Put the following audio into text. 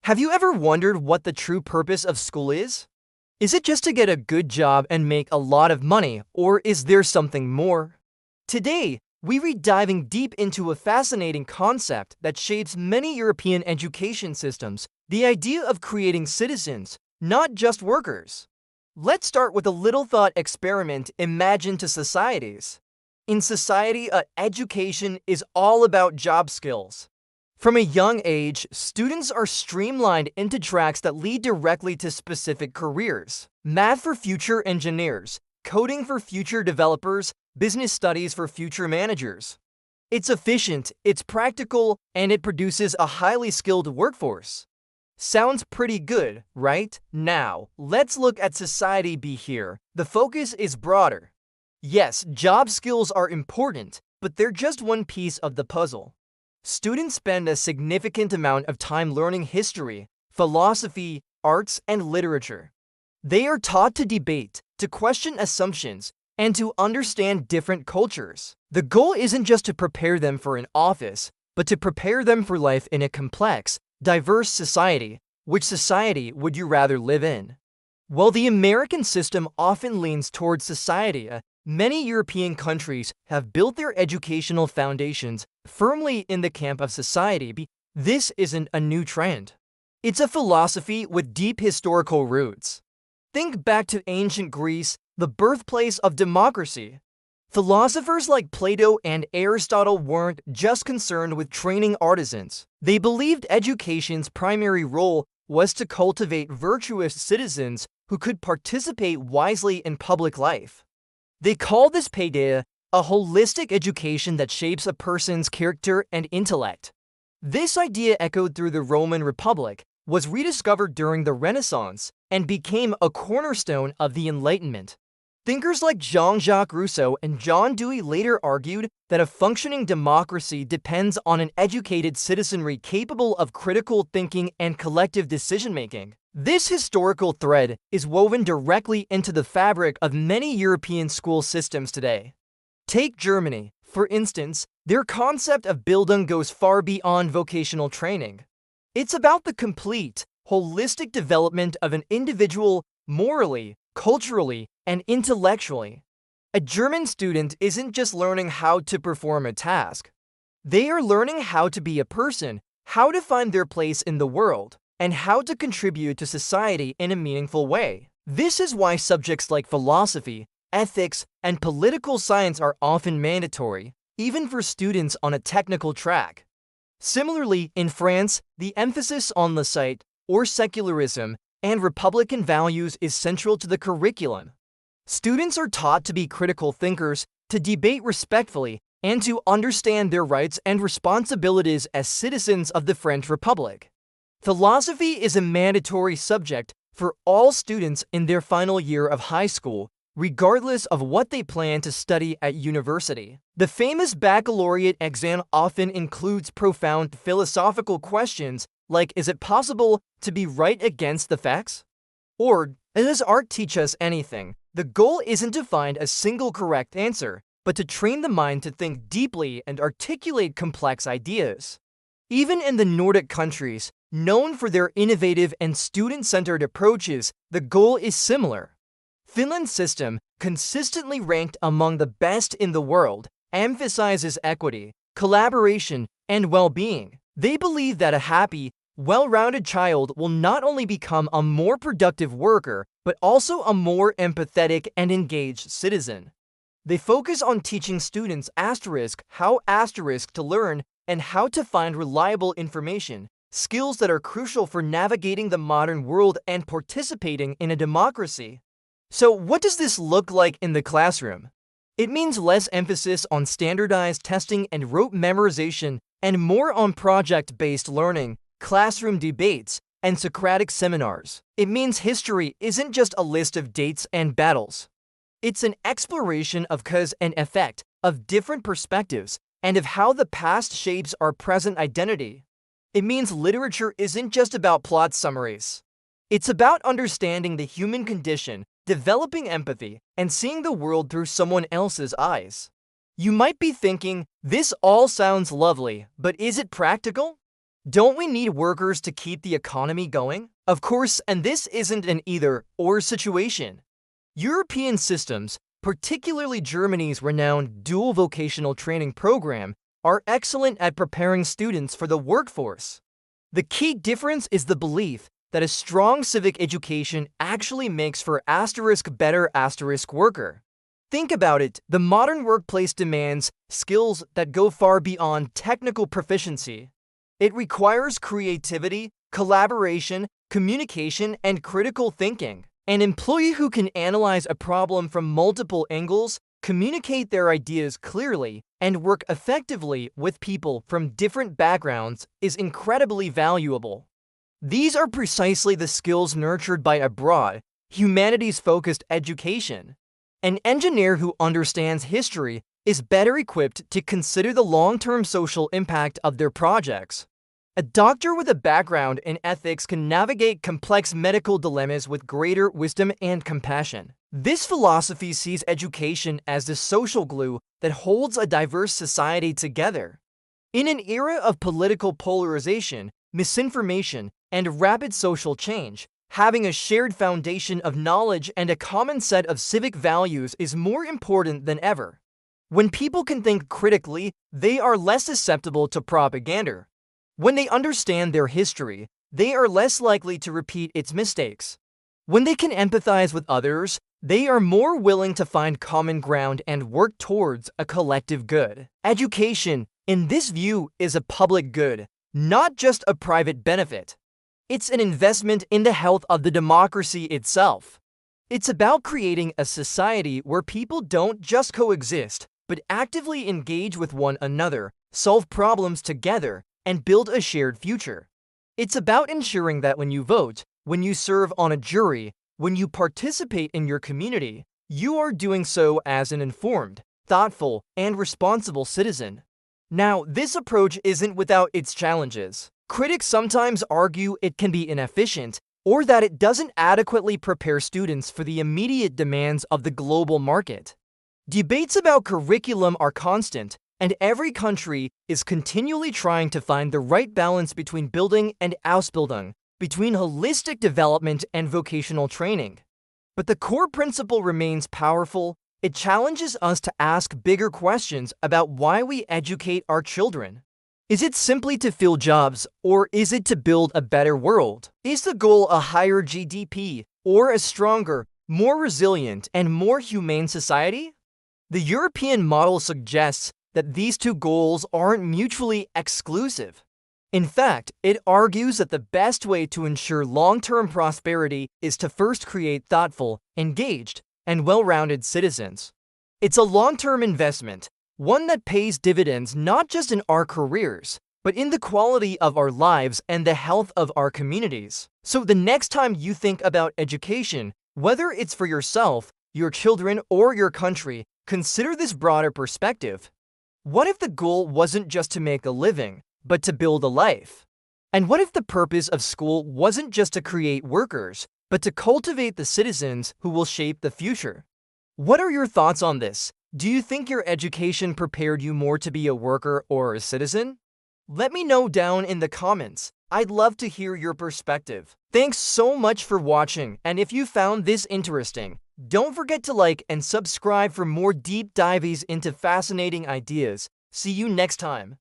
Have you ever wondered what the true purpose of school is? Is it just to get a good job and make a lot of money, or is there something more? Today, we read diving deep into a fascinating concept that shapes many European education systems, the idea of creating citizens, not just workers. Let's start with a little thought experiment imagined to societies. In society, education is all about job skills. From a young age, students are streamlined into tracks that lead directly to specific careers. Math for future engineers, coding for future developers, business studies for future managers. It's efficient, it's practical, and it produces a highly skilled workforce. Sounds pretty good, right? Now, let's look at society B here. The focus is broader. Yes, job skills are important, but they're just one piece of the puzzle. Students spend a significant amount of time learning history, philosophy, arts, and literature. They are taught to debate, to question assumptions, and to understand different cultures. The goal isn't just to prepare them for an office, but to prepare them for life in a complex, diverse society. Which society would you rather live in? While the American system often leans towards society, many European countries have built their educational foundations firmly in the camp of society B. This isn't a new trend. It's a philosophy with deep historical roots. Think back to ancient Greece, the birthplace of democracy. Philosophers like Plato and Aristotle weren't just concerned with training artisans. They believed education's primary role was to cultivate virtuous citizens who could participate wisely in public life. They call this paideia a holistic education that shapes a person's character and intellect. This idea echoed through the Roman Republic, was rediscovered during the Renaissance, and became a cornerstone of the Enlightenment. Thinkers like Jean-Jacques Rousseau and John Dewey later argued that a functioning democracy depends on an educated citizenry capable of critical thinking and collective decision-making. This historical thread is woven directly into the fabric of many European school systems today. Take Germany, for instance. Their concept of Bildung goes far beyond vocational training. It's about the complete, holistic development of an individual morally, culturally, and intellectually. A German student isn't just learning how to perform a task. They are learning how to be a person, how to find their place in the world, and how to contribute to society in a meaningful way. This is why subjects like philosophy, ethics, and political science are often mandatory, even for students on a technical track. Similarly, in France, the emphasis on the site, or secularism, and republican values is central to the curriculum. Students are taught to be critical thinkers, to debate respectfully, and to understand their rights and responsibilities as citizens of the French Republic. Philosophy is a mandatory subject for all students in their final year of high school, regardless of what they plan to study at university. The famous baccalaureate exam often includes profound philosophical questions like, is it possible to be right against the facts? Or, does art teach us anything? The goal isn't to find a single correct answer, but to train the mind to think deeply and articulate complex ideas. Even in the Nordic countries, known for their innovative and student-centered approaches, the goal is similar. Finland's system, consistently ranked among the best in the world, emphasizes equity, collaboration, and well-being. They believe that a happy, well-rounded child will not only become a more productive worker, but also a more empathetic and engaged citizen. They focus on teaching students how to learn and how to find reliable information, skills that are crucial for navigating the modern world and participating in a democracy. So what does this look like in the classroom? It means less emphasis on standardized testing and rote memorization and more on project-based learning, classroom debates, and Socratic seminars. It means history isn't just a list of dates and battles. It's an exploration of cause and effect, of different perspectives, and of how the past shapes our present identity. It means literature isn't just about plot summaries. It's about understanding the human condition, developing empathy, and seeing the world through someone else's eyes. You might be thinking, this all sounds lovely, but is it practical? Don't we need workers to keep the economy going? Of course, and this isn't an either-or situation. European systems, particularly Germany's renowned dual vocational training program, are excellent at preparing students for the workforce. The key difference is the belief that a strong civic education actually makes for better worker. Think about it, the modern workplace demands skills that go far beyond technical proficiency. It requires creativity, collaboration, communication, and critical thinking. An employee who can analyze a problem from multiple angles, communicate their ideas clearly, and work effectively with people from different backgrounds is incredibly valuable. These are precisely the skills nurtured by a broad, humanities-focused education. An engineer who understands history is better equipped to consider the long-term social impact of their projects. A doctor with a background in ethics can navigate complex medical dilemmas with greater wisdom and compassion. This philosophy sees education as the social glue that holds a diverse society together. In an era of political polarization, misinformation, and rapid social change, having a shared foundation of knowledge and a common set of civic values is more important than ever. When people can think critically, they are less susceptible to propaganda. When they understand their history, they are less likely to repeat its mistakes. When they can empathize with others, they are more willing to find common ground and work towards a collective good. Education, in this view, is a public good, not just a private benefit. It's an investment in the health of the democracy itself. It's about creating a society where people don't just coexist, but actively engage with one another, solve problems together, and build a shared future. It's about ensuring that when you vote, when you serve on a jury, when you participate in your community, you are doing so as an informed, thoughtful, and responsible citizen. Now, this approach isn't without its challenges. Critics sometimes argue it can be inefficient or that it doesn't adequately prepare students for the immediate demands of the global market. Debates about curriculum are constant, and every country is continually trying to find the right balance between building and Ausbildung, between holistic development and vocational training. But the core principle remains powerful. It challenges us to ask bigger questions about why we educate our children. Is it simply to fill jobs, or is it to build a better world? Is the goal a higher GDP, or a stronger, more resilient, and more humane society? The European model suggests that these two goals aren't mutually exclusive. In fact, it argues that the best way to ensure long-term prosperity is to first create thoughtful, engaged, and well-rounded citizens. It's a long-term investment, one that pays dividends not just in our careers, but in the quality of our lives and the health of our communities. So the next time you think about education, whether it's for yourself, your children, or your country, consider this broader perspective. What if the goal wasn't just to make a living, but to build a life? And what if the purpose of school wasn't just to create workers, but to cultivate the citizens who will shape the future? What are your thoughts on this? Do you think your education prepared you more to be a worker or a citizen? Let me know down in the comments. I'd love to hear your perspective. Thanks so much for watching, and if you found this interesting, don't forget to like and subscribe for more deep dives into fascinating ideas. See you next time.